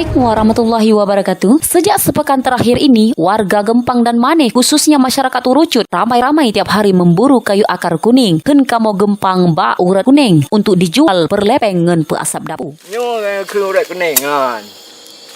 Assalamualaikum warahmatullahi wabarakatuh. Sejak sepekan terakhir ini, warga Gempang dan Maneh, khususnya masyarakat Urucut, ramai-ramai tiap hari memburu kayu akar kuning. Ken kamo Gempang ba urat kuning untuk dijual per lepeng ngen pe asap dapu. Urat kuning kan.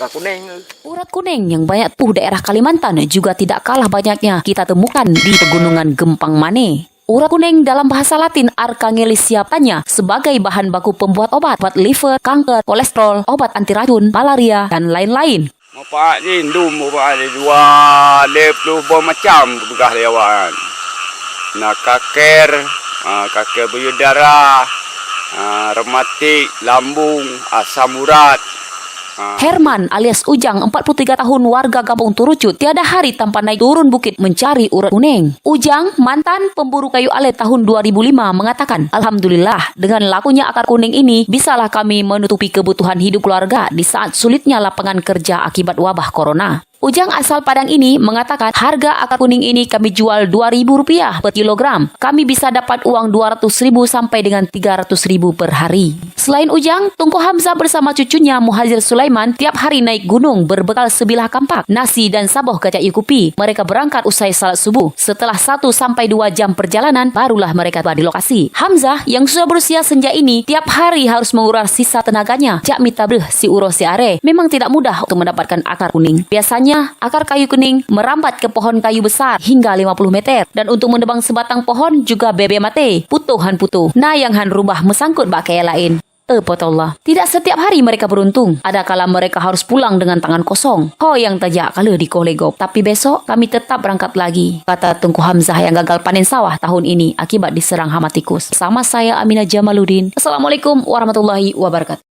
Kuning. Urat kuning yang banyak tuh daerah Kalimantan juga tidak kalah banyaknya kita temukan di pegunungan Gempang Maneh. Urat kuning dalam bahasa Latin Archangelia tanya sebagai bahan baku pembuat obat liver, kanker, kolesterol, obat anti racun, malaria, dan lain-lain. Mopak rindu, mopak ada 20 macam begah lewan. Nak kaker payudara, rematik, lambung, asam urat. Herman alias Ujang, 43 tahun, warga Kampung Turucut, tiada hari tanpa naik turun bukit mencari urat kuning. Ujang, mantan pemburu kayu alet tahun 2005, mengatakan, "Alhamdulillah, dengan lakunya akar kuning ini, bisalah kami menutupi kebutuhan hidup keluarga di saat sulitnya lapangan kerja akibat wabah corona." Ujang asal Padang ini mengatakan harga akar kuning ini kami jual Rp2.000 per kilogram. Kami bisa dapat uang Rp200.000 sampai dengan Rp300.000 per hari. Selain Ujang, Tunku Hamzah bersama cucunya Muhajir Sulaiman tiap hari naik gunung berbekal sebilah kampak, nasi dan saboh kacang kupi. Mereka berangkat usai salat subuh. Setelah 1-2 jam perjalanan, barulah mereka tiba di lokasi. Hamzah yang sudah berusia senja ini tiap hari harus menguras sisa tenaganya. Jak mitabreh si uro si are. Memang tidak mudah untuk mendapatkan akar kuning. Biasanya akar kayu kuning merambat ke pohon kayu besar hingga 50 meter. Dan untuk menebang sebatang pohon juga bebe mate, putuhan putuh. Nah yang han rubah mesangkut bak kaya lain. Potollah. Tidak setiap hari mereka beruntung. Ada kala mereka harus pulang dengan tangan kosong. Ho yang tajak kalau di kolegop. Tapi besok kami tetap berangkat lagi, kata Tunku Hamzah yang gagal panen sawah tahun ini akibat diserang hama tikus. Sama saya Aminah Jamaluddin. Assalamualaikum warahmatullahi wabarakatuh.